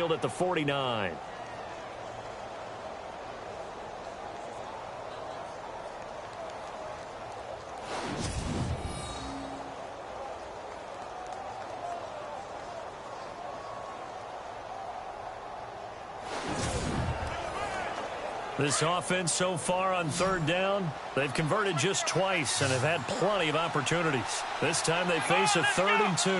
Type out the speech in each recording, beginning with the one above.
midfield at the 49. This offense so far on third down, they've converted just twice and have had plenty of opportunities. This time they face a 3rd and 2.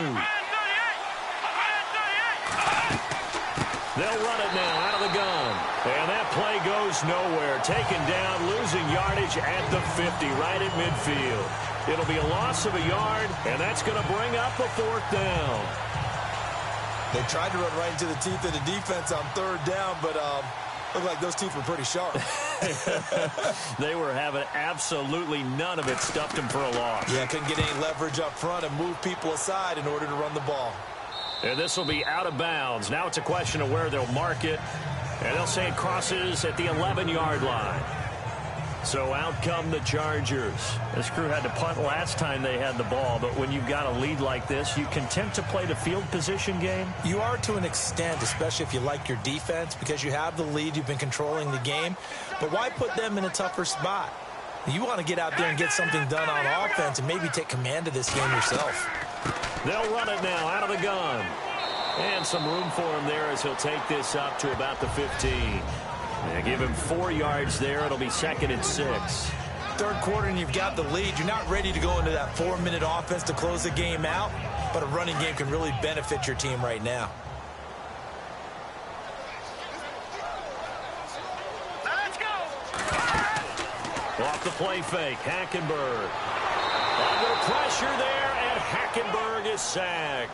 They'll run it now out of the gun. And that play goes nowhere. Taken down, losing yardage at the 50, right at midfield. It'll be a loss of a yard, and that's going to bring up a 4th down. They tried to run right into the teeth of the defense on 3rd down, but looked like those teeth were pretty sharp. They were having absolutely none of it. Stuffed them for a loss. Yeah, couldn't get any leverage up front and move people aside in order to run the ball. And this will be out of bounds. Now it's a question of where they'll mark it. And they'll say it crosses at the 11-yard line. So out come the Chargers. This crew had to punt last time they had the ball, but when you've got a lead like this, you content to play the field position game? You are to an extent, especially if you like your defense, because you have the lead, you've been controlling the game. But why put them in a tougher spot? You want to get out there and get something done on offense and maybe take command of this game yourself. They'll run it now out of the gun. And some room for him there as he'll take this up to about the 15. Yeah, give him 4 yards there. It'll be 2nd and 6. 3rd quarter and you've got the lead. You're not ready to go into that 4-minute offense to close the game out, but a running game can really benefit your team right now. Let's go. Off the play fake, Hackenberg. Under pressure there, and Hackenberg is sacked.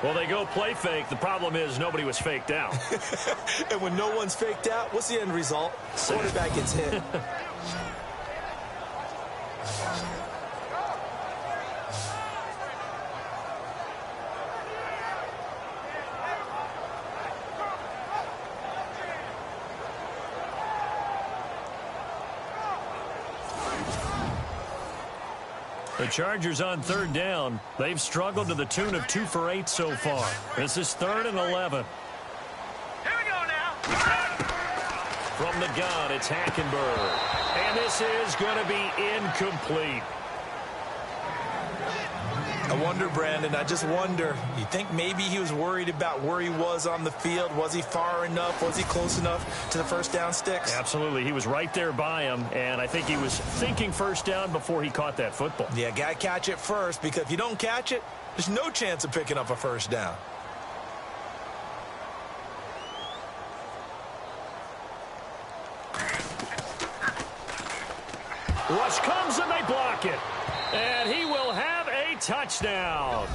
Well, they go play fake. The problem is nobody was faked out. And when no one's faked out, what's the end result? Quarterback gets hit. The Chargers on 3rd down. They've struggled to the tune of 2 for 8 so far. This is 3rd and 11. Here we go now. From the gun, it's Hackenberg. And this is going to be incomplete. I wonder, Brandon, I just wonder, you think maybe he was worried about where he was on the field? Was he far enough? Was he close enough to the first down sticks? Absolutely. He was right there by him, and I think he was thinking first down before he caught that football. Yeah, got to catch it first, because if you don't catch it, there's no chance of picking up a first down. Rush comes and they block it. And he will have a touchdown.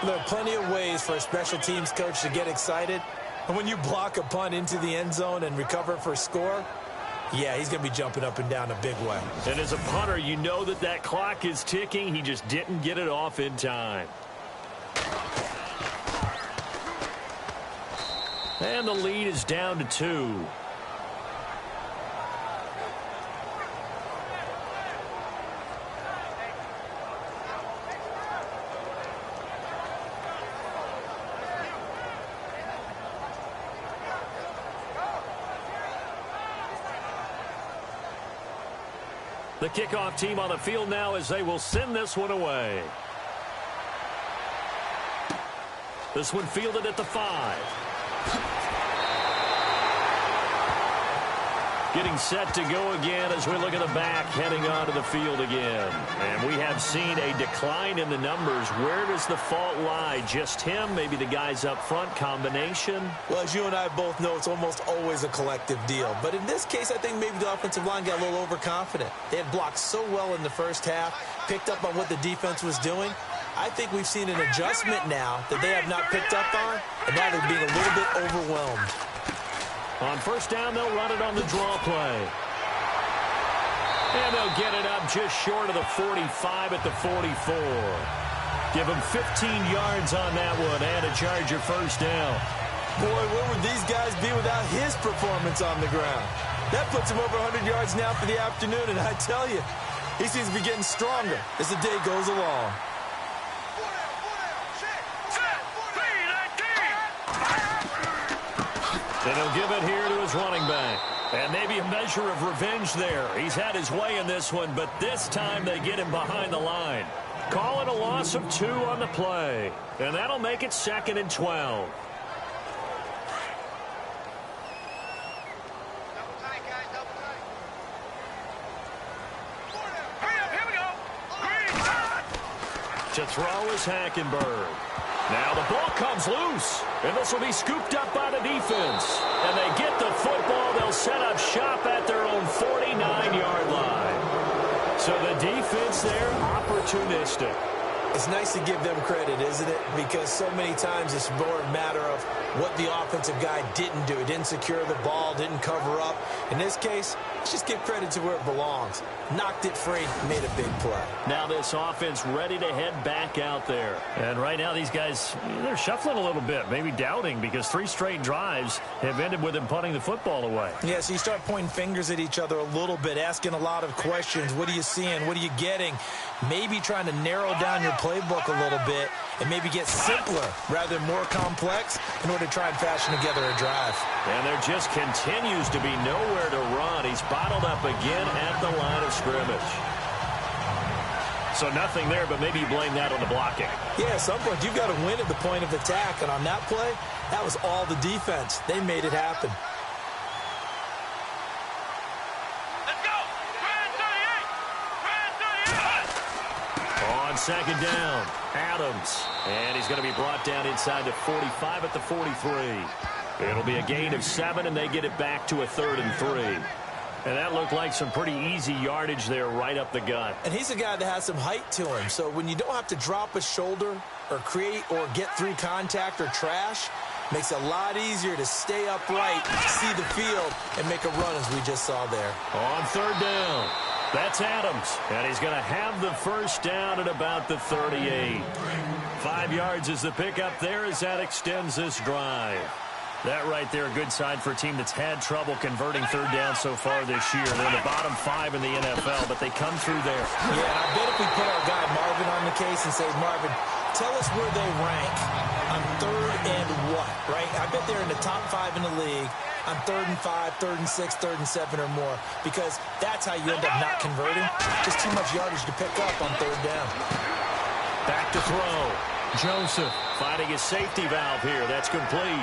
There are plenty of ways for a special teams coach to get excited. And when you block a punt into the end zone and recover for a score, yeah, he's going to be jumping up and down a big way. And as a punter, you know that clock is ticking. He just didn't get it off in time. And the lead is down to 2. The kickoff team on the field now as they will send this one away. This one fielded at the 5. Getting set to go again as we look at the back, heading onto the field again. And we have seen a decline in the numbers. Where does the fault lie? Just him? Maybe the guys up front? Combination? Well, as you and I both know, it's almost always a collective deal. But in this case, I think maybe the offensive line got a little overconfident. They had blocked so well in the first half, picked up on what the defense was doing. I think we've seen an adjustment now that they have not picked up on, and now they're being a little bit overwhelmed. On first down, they'll run it on the draw play. And they'll get it up just short of the 45 at the 44. Give them 15 yards on that one and a Charger first down. Boy, where would these guys be without his performance on the ground? That puts him over 100 yards now for the afternoon, and I tell you, he seems to be getting stronger as the day goes along. And he'll give it here to his running back. And maybe a measure of revenge there. He's had his way in this one, but this time they get him behind the line. Call it a loss of 2 on the play. And that'll make it 2nd and 12. To throw is Hackenberg. Now the ball comes loose, and this will be scooped up by the defense. And they get the football. They'll set up shop at their own 49-yard line. So the defense there, opportunistic. It's nice to give them credit, isn't it? Because so many times it's more a matter of what the offensive guy didn't do. Didn't secure the ball, didn't cover up. In this case, let's just give credit to where it belongs. Knocked it free, made a big play. Now this offense ready to head back out there. And right now these guys, they're shuffling a little bit, maybe doubting, because 3 straight drives have ended with them punting the football away. Yeah, so you start pointing fingers at each other a little bit, asking a lot of questions. What are you seeing? What are you getting? Maybe trying to narrow down your playbook a little bit and maybe get simpler rather than more complex in order to try and fashion together a drive. And there just continues to be nowhere to run. He's bottled up again at the line of scrimmage. So nothing there, but maybe you blame that on the blocking. Yeah, at some point you've got to win at the point of attack. And on that play, that was all the defense. They made it happen. On 2nd down, Adams. And he's going to be brought down inside the 45 at the 43. It'll be a gain of 7, and they get it back to a 3rd and 3. And that looked like some pretty easy yardage there right up the gut. And he's a guy that has some height to him. So when you don't have to drop a shoulder or create or get through contact or trash, makes it a lot easier to stay upright, see the field, and make a run as we just saw there. On 3rd down. That's Adams, and he's going to have the 1st down at about the 38. 5 yards is the pickup there as that extends this drive. That right there, a good sign for a team that's had trouble converting 3rd down so far this year. They're in the bottom 5 in the NFL, but they come through there. Yeah, and I bet if we put our guy Marvin on the case and say, Marvin, tell us where they rank on 3rd and what, right? I bet they're in the top 5 in the league on 3rd and 5, 3rd and 6, 3rd and 7 or more, because that's how you end up not converting. Just too much yardage to pick up on 3rd down. Back to throw. Joseph finding his safety valve here. That's complete.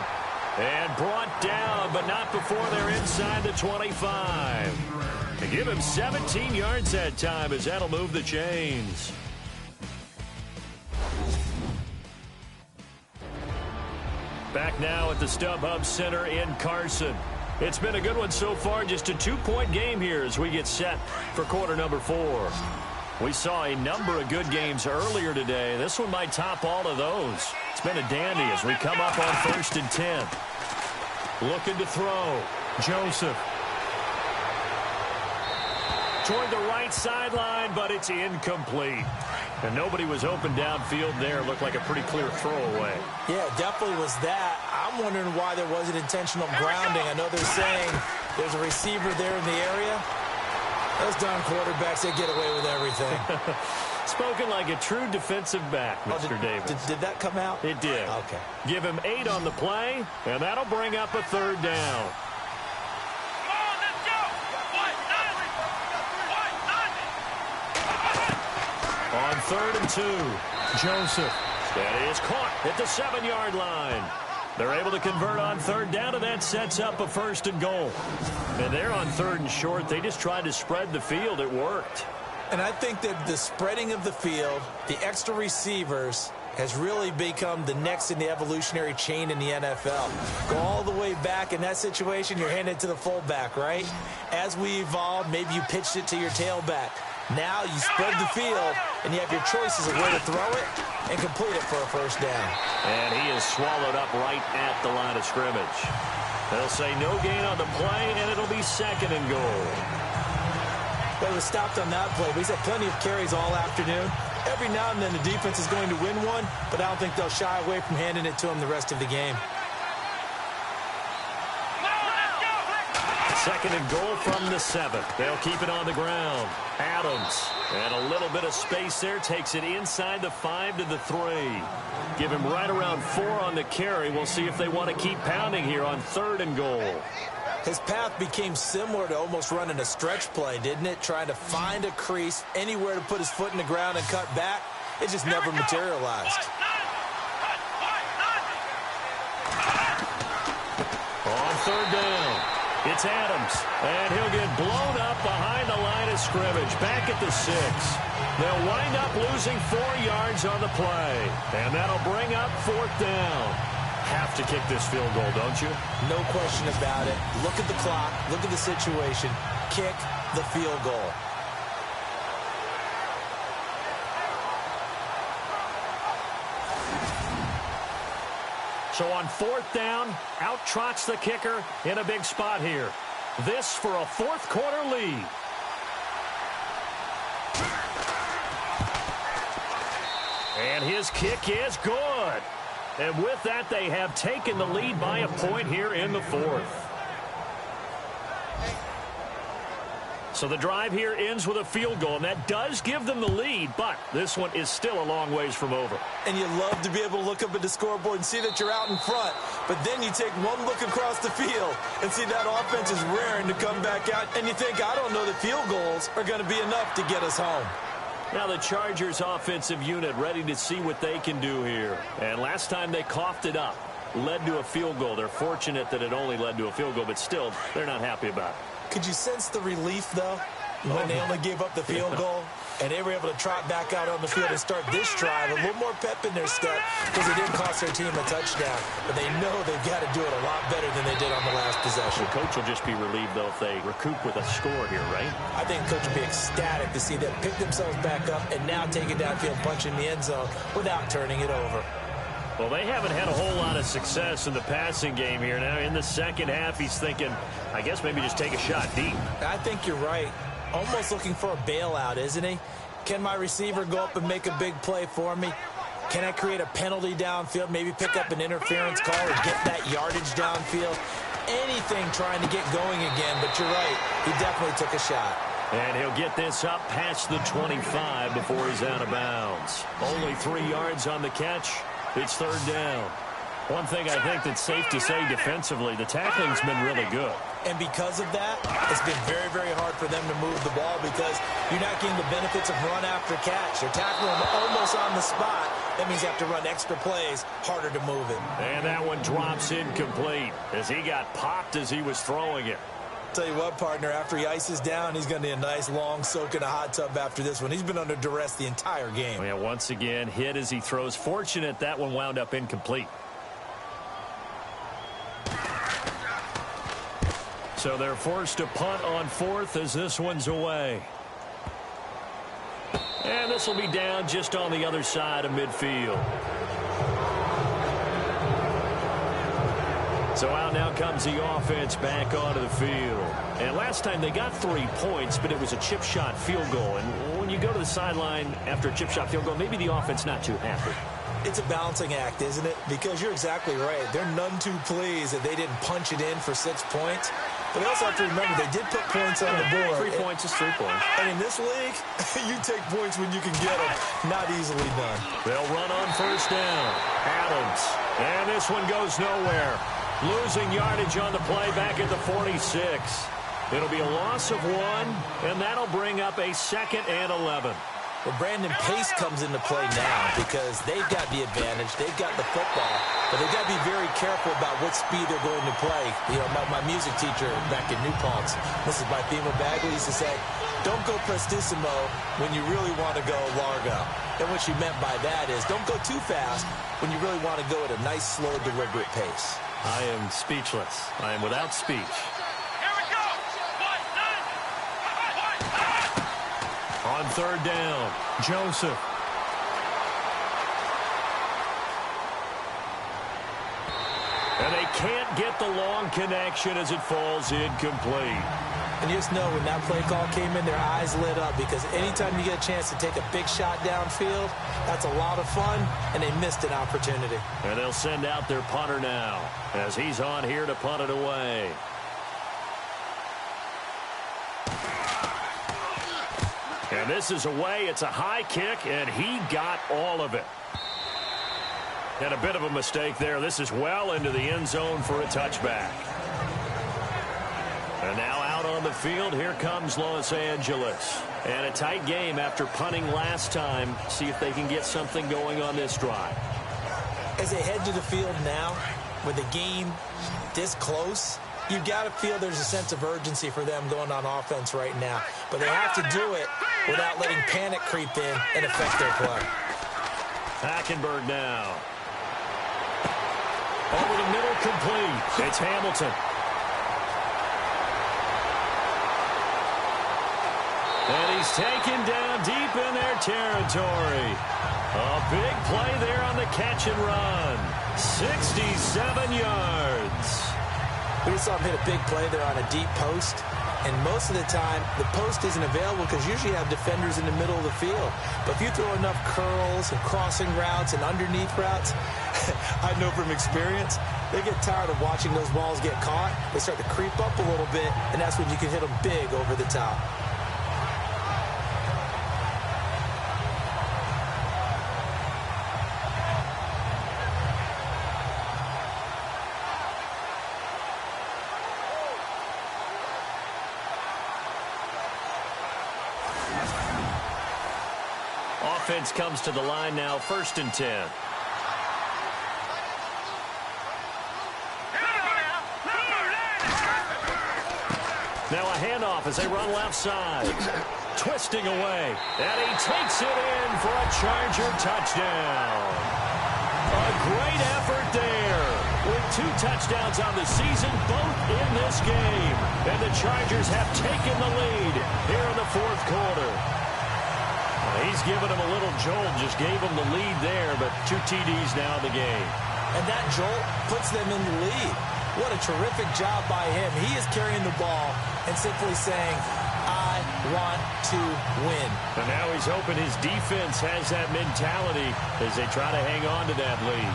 And brought down, but not before they're inside the 25. To give him 17 yards that time, as that'll move the chains. Back now at the StubHub Center in Carson. It's been a good one so far. Just a 2-point game here as we get set for quarter number 4. We saw a number of good games earlier today. This one might top all of those. It's been a dandy as we come up on 1st and 10. Looking to throw. Joseph. Toward the right sideline, but it's incomplete. And nobody was open downfield there. Looked like a pretty clear throwaway. Yeah, definitely was that. I'm wondering why there wasn't intentional grounding. I know they're saying there's a receiver there in the area. Those darn quarterbacks, they get away with everything. Spoken like a true defensive back, Mr. Davis. Did that come out? It did. Okay. Give him 8 on the play, and that'll bring up a 3rd down. On 3rd and 2, Joseph. That is caught at the 7-yard line. They're able to convert on 3rd down, and that sets up a 1st and goal. And they're on 3rd and short. They just tried to spread the field. It worked. And I think that the spreading of the field, the extra receivers, has really become the next in the evolutionary chain in the NFL. Go all the way back in that situation, you're handed it to the fullback, right? As we evolved, maybe you pitched it to your tailback. Now you spread the field, and you have your choices of where to throw it and complete it for a 1st down. And he is swallowed up right at the line of scrimmage. They'll say no gain on the play, and it'll be 2nd and goal. Well, it was stopped on that play. But he's had plenty of carries all afternoon. Every now and then the defense is going to win one, but I don't think they'll shy away from handing it to him the rest of the game. Second and goal from the 7. They'll keep it on the ground. Adams, and a little bit of space there, takes it inside the 5 to the 3. Give him right around 4 on the carry. We'll see if they want to keep pounding here on 3rd and goal. His path became similar to almost running a stretch play, didn't it? Trying to find a crease, anywhere to put his foot in the ground and cut back. It just never materialized. On 3rd down, it's Adams, and he'll get blown up behind the line of scrimmage, back at the 6. They'll wind up losing 4 yards on the play, and that'll bring up 4th down. Have to kick this field goal, don't you? No question about it. Look at the clock. Look at the situation. Kick the field goal. So on 4th down, out trots the kicker in a big spot here. This for a 4th quarter lead. And his kick is good. And with that, they have taken the lead by a point here in the 4th. So the drive here ends with a field goal, and that does give them the lead, but this one is still a long ways from over. And you love to be able to look up at the scoreboard and see that you're out in front, but then you take one look across the field and see that offense is raring to come back out, and you think, I don't know that field goals are going to be enough to get us home. Now the Chargers offensive unit ready to see what they can do here. And last time they coughed it up, led to a field goal. They're fortunate that it only led to a field goal, but still, they're not happy about it. Could you sense the relief, though, when they only gave up the field goal? And they were able to trot back out on the field and start this drive. A little more pep in their step because it didn't cost their team a touchdown. But they know they've got to do it a lot better than they did on the last possession. The coach will just be relieved, though, if they recoup with a score here, right? I think the coach will be ecstatic to see them pick themselves back up and now take it downfield, punch in the end zone without turning it over. Well, they haven't had a whole lot of success in the passing game here. Now, in the second half, he's thinking, I guess maybe just take a shot deep. I think you're right. Almost looking for a bailout, isn't he? Can my receiver go up and make a big play for me? Can I create a penalty downfield, maybe pick up an interference call or get that yardage downfield? Anything trying to get going again, but you're right. He definitely took a shot. And he'll get this up past the 25 before he's out of bounds. Only 3 yards on the catch. It's 3rd down. One thing I think that's safe to say defensively, the tackling's been really good. And because of that, it's been very, very hard for them to move the ball because you're not getting the benefits of run after catch. They're tackling them almost on the spot. That means you have to run extra plays, harder to move it. And that one drops incomplete as he got popped as he was throwing it. Tell you what, partner, after he ices down, he's going to need a nice long soak in a hot tub after this one. He's been under duress the entire game. Yeah, once again, hit as he throws. Fortunate that one wound up incomplete. So they're forced to punt on 4th as this one's away. And this will be down just on the other side of midfield. So out now comes the offense back onto the field. And last time they got 3 points, but it was a chip shot field goal. And when you go to the sideline after a chip shot field goal, maybe the offense not too happy. It's a balancing act, isn't it? Because you're exactly right. They're none too pleased that they didn't punch it in for 6 points. But they also have to remember they did put points on the board. 3 points is 3 points. And in this league, you take points when you can get them. Not easily done. They'll run on 1st down. Adams. And this one goes nowhere. Losing yardage on the play back at the 46. It'll be a loss of 1, and that'll bring up a 2nd and 11. Well, Brandon, pace comes into play now because they've got the advantage. They've got the football, but they've got to be very careful about what speed they're going to play. You know, my music teacher back in New Paltz, Mrs. Bifema Bagley, used to say, don't go prestissimo when you really want to go largo. And what she meant by that is don't go too fast when you really want to go at a nice, slow, deliberate pace. I am speechless. I am without speech. Here we go. 1, 9. On 3rd down, Joseph. And they can't get the long connection as it falls incomplete. And you just know when that play call came in, their eyes lit up because anytime you get a chance to take a big shot downfield, that's a lot of fun, and they missed an opportunity. And they'll send out their punter now as he's on here to punt it away. And this is away. It's a high kick, and he got all of it. And a bit of a mistake there. This is well into the end zone for a touchback. And now out on the field, here comes Los Angeles. And a tight game after punting last time. See if they can get something going on this drive. As they head to the field now, with the game this close, you've got to feel there's a sense of urgency for them going on offense right now. But they have to do it without letting panic creep in and affect their play. Hackenberg now. Over the middle, complete. It's Hamilton. And he's taken down deep in their territory. A big play there on the catch and run. 67 yards. We just saw him hit a big play there on a deep post. And most of the time, the post isn't available because usually you have defenders in the middle of the field. But if you throw enough curls and crossing routes and underneath routes, I know from experience, they get tired of watching those balls get caught. They start to creep up a little bit, and that's when you can hit them big over the top. Offense comes to the line now, 1st and 10. Now a handoff as they run left side. Twisting away. And he takes it in for a Charger touchdown. A great effort there. With 2 touchdowns on the season, both in this game. And the Chargers have taken the lead here in the 4th quarter. He's given him a little jolt, just gave him the lead there, but 2 TDs now in the game. And that jolt puts them in the lead. What a terrific job by him. He is carrying the ball and simply saying, I want to win. And now he's hoping his defense has that mentality as they try to hang on to that lead.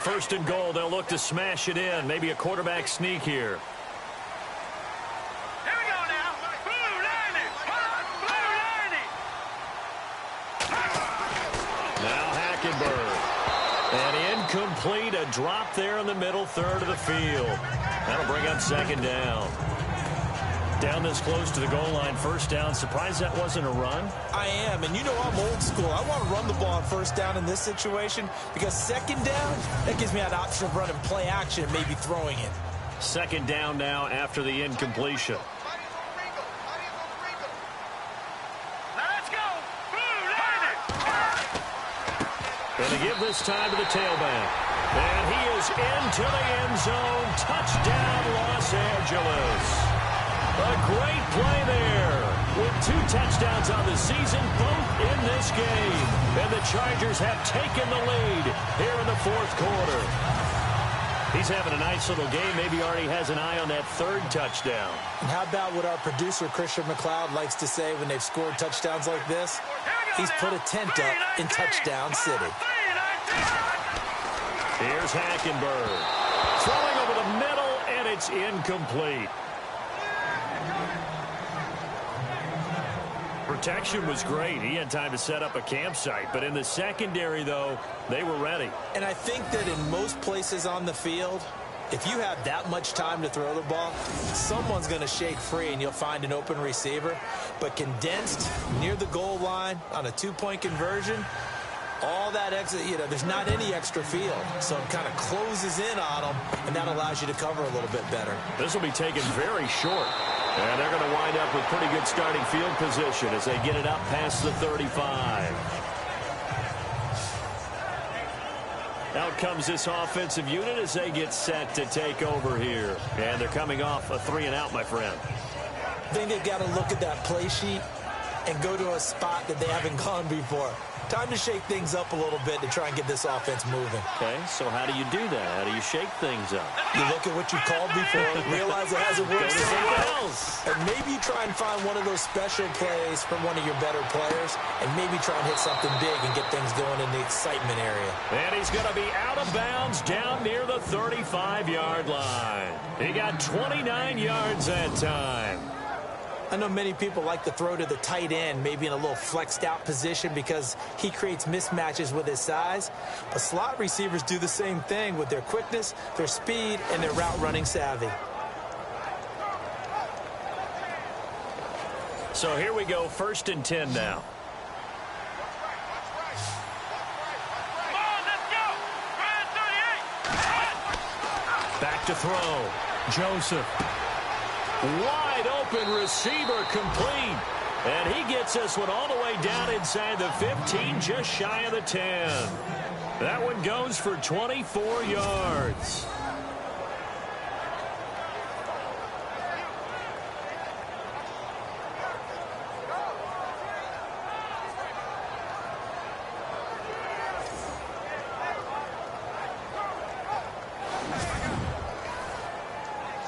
First and goal, they'll look to smash it in. Maybe a quarterback sneak here. Here we go now. Blue lining. Blue lining. Now Hackenberg. And incomplete, a drop there in the middle third of the field. That'll bring up 2nd down. Down this close to the goal line, 1st down. Surprised that wasn't a run? I am, and you know I'm old school. I want to run the ball on 1st down in this situation because 2nd down, that gives me an option of running play action and maybe throwing it. 2nd down now after the incompletion. Let's go. Blue lining. And they give this time to the tailback. And he is into the end zone. Touchdown, Los Angeles. A great play there. With 2 touchdowns on the season, both in this game. And the Chargers have taken the lead here in the 4th quarter. He's having a nice little game. Maybe already has an eye on that 3rd touchdown. And how about what our producer, Christian McLeod, likes to say when they've scored touchdowns like this? He's put a tent up in Touchdown City. Here's Hackenberg. Throwing over the middle, and it's incomplete. Protection was great. He had time to set up a campsite. But in the secondary, though, they were ready. And I think that in most places on the field, if you have that much time to throw the ball, someone's going to shake free and you'll find an open receiver. But condensed near the goal line on a 2-point conversion, all that extra, there's not any extra field. So it kind of closes in on them, and that allows you to cover a little bit better. This will be taken very short. And they're going to wind up with pretty good starting field position as they get it up past the 35. Out comes this offensive unit as they get set to take over here. And they're coming off a 3-and-out, my friend. I think they've got to look at that play sheet and go to a spot that they haven't gone before. Time to shake things up a little bit to try and get this offense moving. Okay, so how do you do that? How do you shake things up? You look at what you called before, realize it hasn't worked somewhere else, and maybe you try and find one of those special plays from one of your better players, and maybe try and hit something big and get things going in the excitement area. And he's going to be out of bounds down near the 35-yard line. He got 29 yards that time. I know many people like to throw to the tight end, maybe in a little flexed out position because he creates mismatches with his size. But slot receivers do the same thing with their quickness, their speed, and their route running savvy. So here we go, 1st and 10 now. Back to throw. Joseph. Wide open receiver complete. And he gets this one all the way down inside the 15, just shy of the 10. That one goes for 24 yards.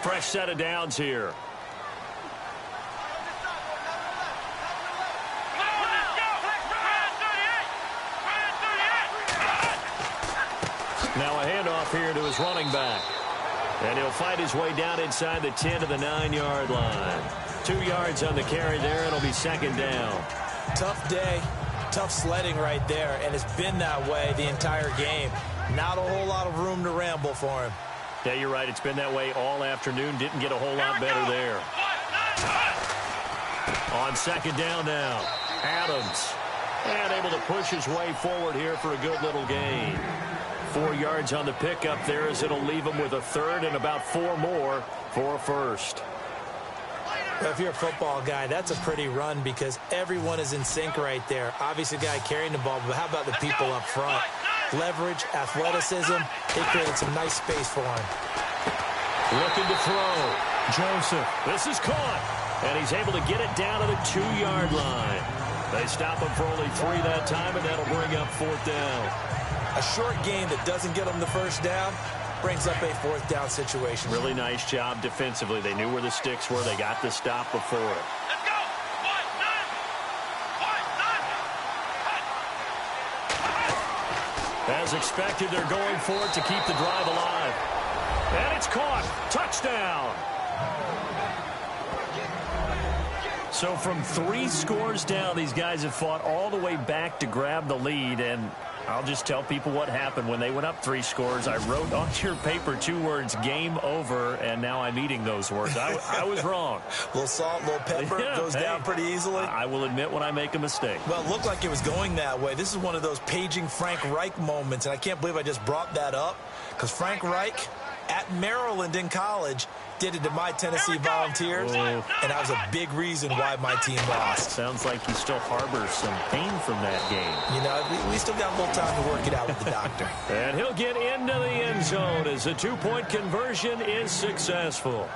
Fresh set of downs here. Now a handoff here to his running back. And he'll fight his way down inside the 10 to the 9-yard line. 2 yards on the carry there. It'll be 2nd down. Tough day, tough sledding right there, and it's been that way the entire game. Not a whole lot of room to ramble for him. Yeah, you're right. It's been that way all afternoon. Didn't get a whole lot better there. On 2nd down now, Adams. And able to push his way forward here for a good little gain. 4 yards on the pickup there as it'll leave him with a 3rd and about 4 more for a 1st. Well, if you're a football guy, that's a pretty run because everyone is in sync right there. Obviously, the guy carrying the ball, but how about the people up front? Leverage, athleticism, they created some nice space for him. Looking to throw. Joseph. This is caught. And he's able to get it down to the 2-yard line. They stop him for only 3 that time, and that'll bring up 4th down. A short gain that doesn't get them the 1st down brings up a 4th down situation. Really nice job defensively. They knew where the sticks were. They got the stop before it. As expected, they're going for it to keep the drive alive. And it's caught. Touchdown. So from 3 scores down, these guys have fought all the way back to grab the lead. And I'll just tell people what happened when they went up 3 scores. I wrote on your paper 2 words, game over, and now I'm eating those words. I was wrong. A little salt, a little pepper, goes down pretty easily. I will admit when I make a mistake. Well, it looked like it was going that way. This is one of those paging Frank Reich moments, and I can't believe I just brought that up because Frank Reich at Maryland in college did it to my Tennessee Volunteers, and that was a big reason why my team lost. Sounds like he still harbors some pain from that game. You know, we still got a little time to work it out with the doctor. And he'll get into the end zone as the 2-point conversion is successful.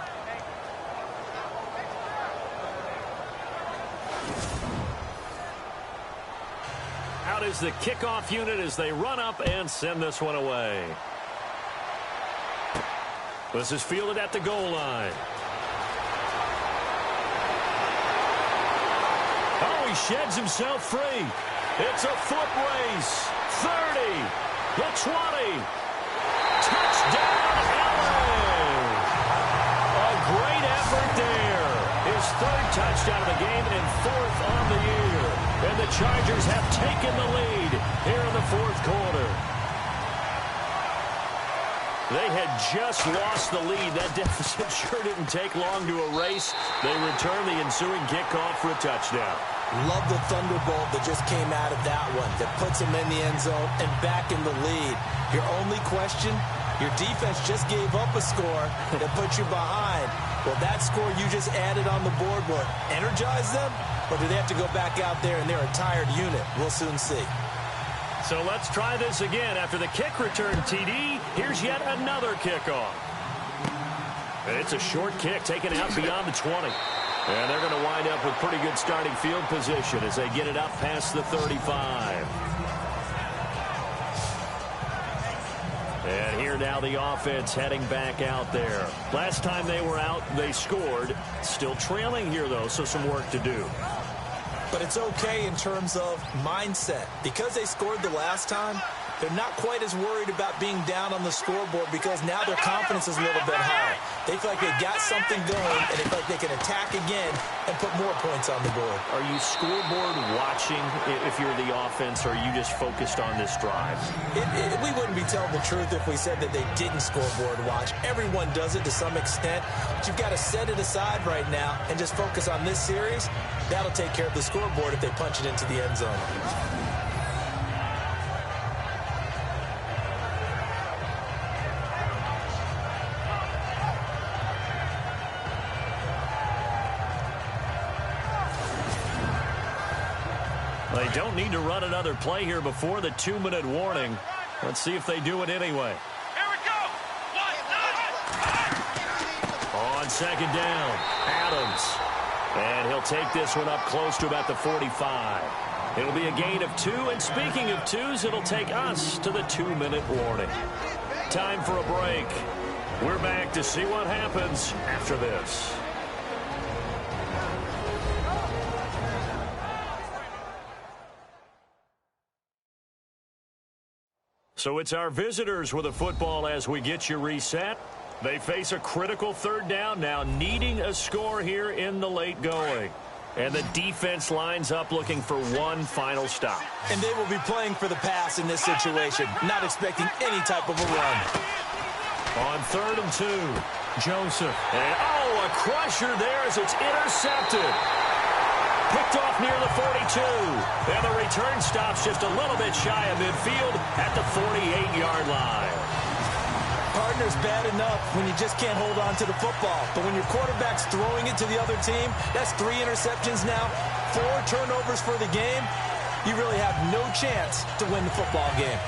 Out is the kickoff unit as they run up and send this one away. This is fielded at the goal line. Oh, he sheds himself free. It's a foot race. 30. The 20. Touchdown, LA. A great effort there. His 3rd touchdown of the game and 4th on the year. And the Chargers have taken the lead here in the 4th quarter. They had just lost the lead. That deficit sure didn't take long to erase. They return the ensuing kickoff for a touchdown. Love the thunderbolt that just came out of that one that puts them in the end zone and back in the lead. Your only question, your defense just gave up a score that put you behind. Well, that score you just added on the board will energize them, or do they have to go back out there and they're a tired unit? We'll soon see. So let's try this again. After the kick return TD, here's yet another kickoff. And it's a short kick taken out beyond the 20. And they're with pretty good starting field position as they get it up past the 35. And here now the offense heading back out there. Last time they were out, they scored. Still trailing here, though, so some work to do. But it's okay in terms of mindset. Because they scored the last time, they're not quite as worried about being down on the scoreboard because now their confidence is a little bit higher. They feel like they got something going, and they feel like they can attack again and put more points on the board. Are you scoreboard watching if you're the offense, or are you just focused on this drive? We wouldn't be telling the truth if we said that they didn't scoreboard watch. Everyone does it to some extent, but you've got to set it aside right now and just focus on this series. That'll take care of the scoreboard if they punch it into the end zone. They don't need to run another play here before the 2-minute warning. Let's see if they do it anyway. Here we go. On second down, Adams. And he'll take this one up close to about the 45. It'll be a gain of 2, and speaking of 2s, it'll take us to the 2-minute warning. Time for a break. We're back to see what happens after this. So it's our visitors with a football as we get you reset. They face a critical third down now, needing a score here in the late going. And the defense lines up looking for one final stop. And they will be playing for the pass in this situation, not expecting any type of a run. On 3rd and 2, Joseph. And, a crusher there as it's intercepted. Picked off near the 42. And the return stops just a little bit shy of midfield at the 48-yard line. Partner's bad enough when you just can't hold on to the football. But when your quarterback's throwing it to the other team, that's 3 interceptions now, 4 turnovers for the game. You really have no chance to win the football game.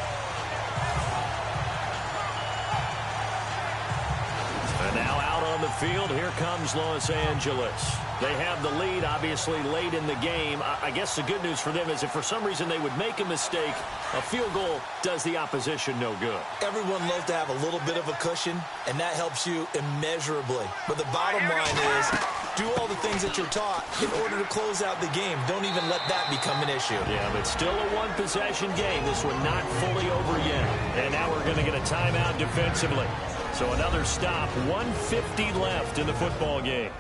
And now out on the field, here comes Los Angeles. They have the lead, obviously, late in the game. I guess the good news for them is if for some reason they would make a mistake, a field goal does the opposition no good. Everyone loves to have a little bit of a cushion, and that helps you immeasurably. But the bottom line is, do all the things that you're taught in order to close out the game. Don't even let that become an issue. Yeah, but still a one-possession game. This one not fully over yet. And now we're going to get a timeout defensively. So another stop, 1:50 left in the football game.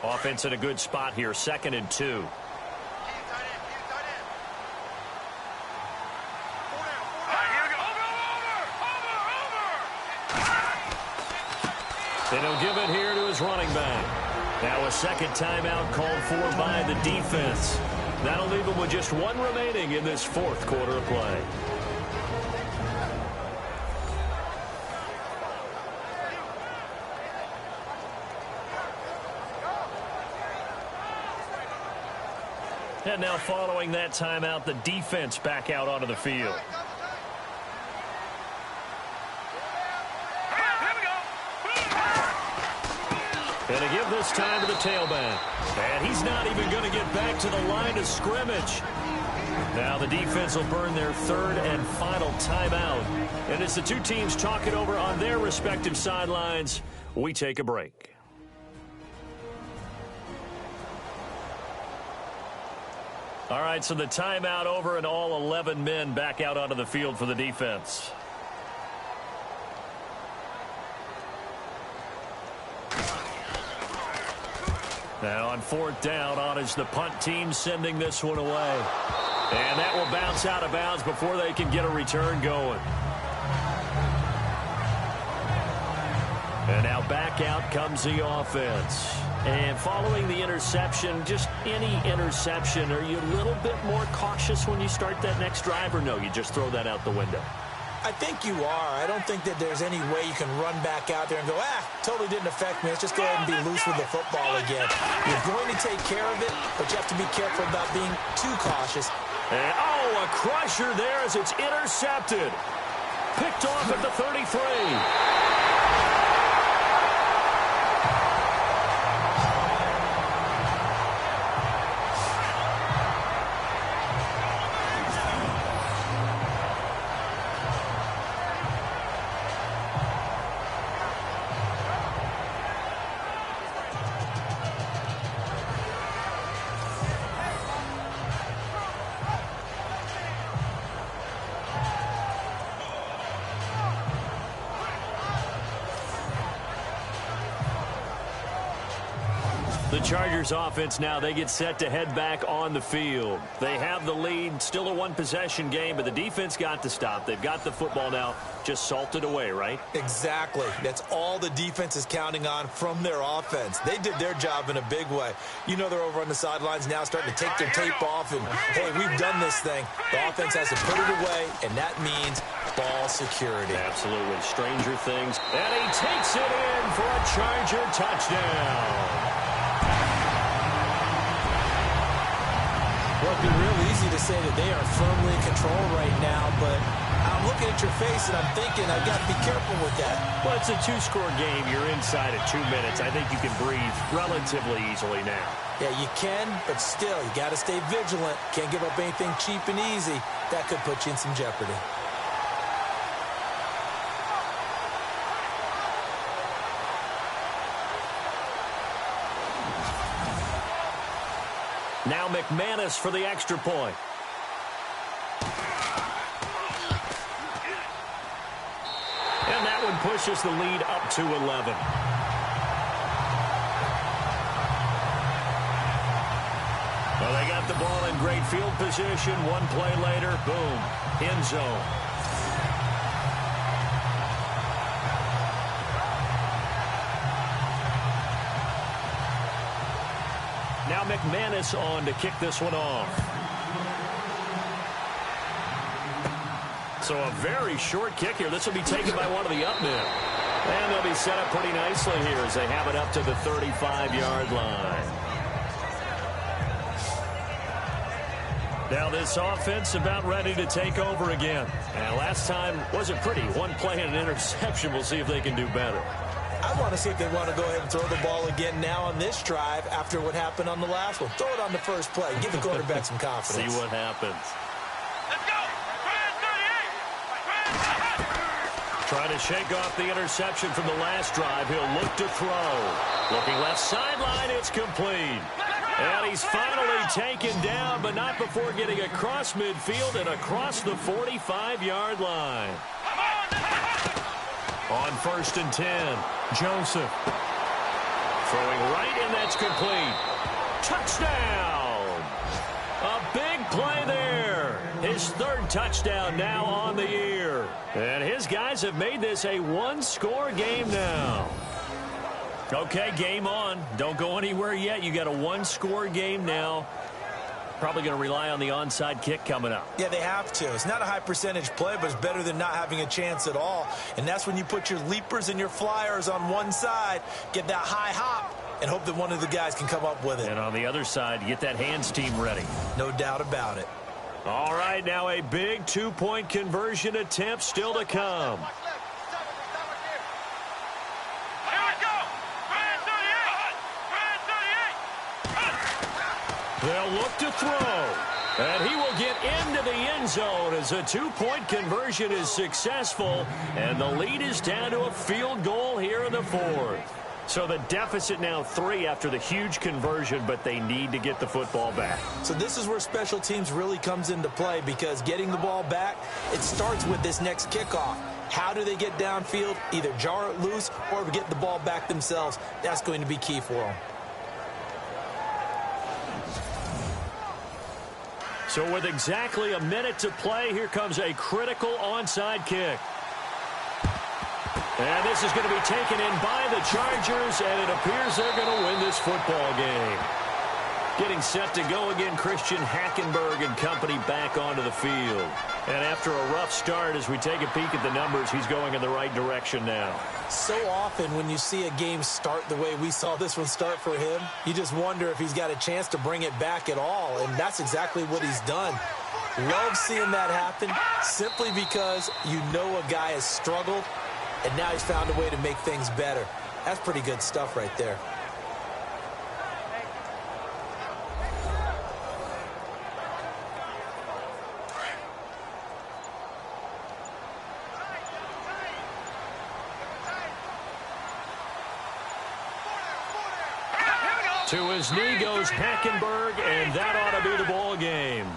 Offense in a good spot here, 2nd and 2. They don't give it here to his running back. Now a second timeout called for by the defense. That'll leave him with just 1 remaining in this 4th quarter of play. And now following that timeout, the defense back out onto the field. And to give this time to the tailback. And he's not even going to get back to the line of scrimmage. Now the defense will burn their 3rd and final timeout. And as the two teams talk it over on their respective sidelines, we take a break. All right, so the timeout over and all 11 men back out onto the field for the defense. Now on 4th down, on is the punt team sending this one away. And that will bounce out of bounds before they can get a return going. And now back out comes the offense. And following the interception, just any interception, are you a little bit more cautious when you start that next drive, or no, you just throw that out the window? I think you are. I don't think that there's any way you can run back out there and go, totally didn't affect me. Let's just go ahead and be loose with the football again. You're going to take care of it, but you have to be careful about being too cautious. And, a crusher there as it's intercepted. Picked off at the 33. The Chargers offense now, they get set to head back on the field. They have the lead, still a one-possession game, but the defense got to stop. They've got the football now, just salted away, right? Exactly. That's all the defense is counting on from their offense. They did their job in a big way. You know they're over on the sidelines now starting to take their tape off and, hey, we've done this thing. The offense has to put it away, and that means ball security. Absolutely. Stranger things. And he takes it in for a Charger touchdown. Well, it'd be real easy to say that they are firmly in control right now, but I'm looking at your face and I'm thinking I got to be careful with that. Well, it's a two-score game. You're inside at 2 minutes. I think you can breathe relatively easily now. Yeah, you can, but still, you got to stay vigilant. Can't give up anything cheap and easy. That could put you in some jeopardy. Now McManus for the extra point. And that one pushes the lead up to 11. Well, they got the ball in great field position. One play later, boom, end zone. Now McManus on to kick this one off. So a very short kick here. This will be taken by one of the up men. And they'll be set up pretty nicely here as they have it up to the 35-yard line. Now this offense about ready to take over again. And last time wasn't pretty. One play and an interception. We'll see if they can do better. I want to see if they want to go ahead and throw the ball again now on this drive after what happened on the last one. Throw it on the first play. Give the quarterback some confidence. See what happens. Let's go. Trying to shake off the interception from the last drive. He'll look to throw. Looking left sideline. It's complete. And he's finally taken down, but not before getting across midfield and across the 45-yard line. On 1st and 10, Joseph. Throwing right, and that's complete. Touchdown! A big play there. His third touchdown now on the year. And his guys have made this a one-score game now. Okay, game on. Don't go anywhere yet. You got a one-score game now. Probably going to rely on the onside kick coming up. Yeah, they have to. It's not a high percentage play, but it's better than not having a chance at all. And that's when you put your leapers and your flyers on one side, get that high hop, and hope that one of the guys can come up with it. And on the other side, you get that hands team ready. No doubt about it. All right, now a big two-point conversion attempt still to come. They'll look to throw. And he will get into the end zone as a two-point conversion is successful. And the lead is down to a field goal here in the fourth. So the deficit now 3 after the huge conversion, but they need to get the football back. So this is where special teams really comes into play, because getting the ball back, it starts with this next kickoff. How do they get downfield? Either jar it loose or get the ball back themselves. That's going to be key for them. So with exactly a minute to play, here comes a critical onside kick. And this is going to be taken in by the Chargers, and it appears they're going to win this football game. Getting set to go again, Christian Hackenberg and company back onto the field. And after a rough start, as we take a peek at the numbers, he's going in the right direction now. So often when you see a game start the way we saw this one start for him, you just wonder if he's got a chance to bring it back at all, and that's exactly what he's done. Love seeing that happen simply because you know a guy has struggled, and now he's found a way to make things better. That's pretty good stuff right there. To his knee goes Hackenberg, and that ought to be the ball game.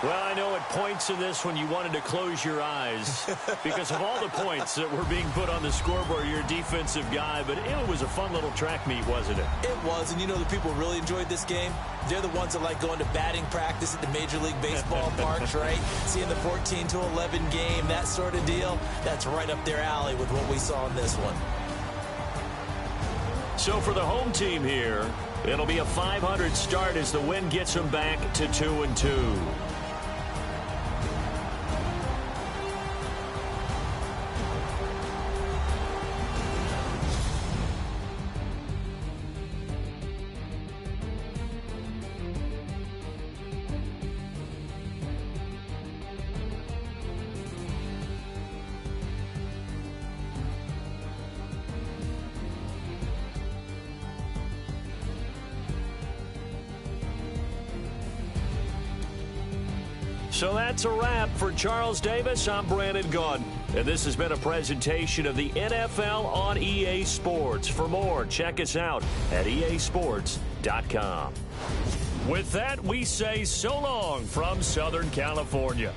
Well, I know at points in this when you wanted to close your eyes because of all the points that were being put on the scoreboard, you're a defensive guy, but it was a fun little track meet, wasn't it? It was, and you know the people who really enjoyed this game? They're the ones that like going to batting practice at the Major League Baseball parks, right? Seeing the 14-11 game, that sort of deal. That's right up their alley with what we saw in this one. So for the home team here, it'll be a .500 start as the win gets them back to 2-2. So that's a wrap for Charles Davis. I'm Brandon Gaudin, and this has been a presentation of the NFL on EA Sports. For more, check us out at easports.com. With that, we say so long from Southern California.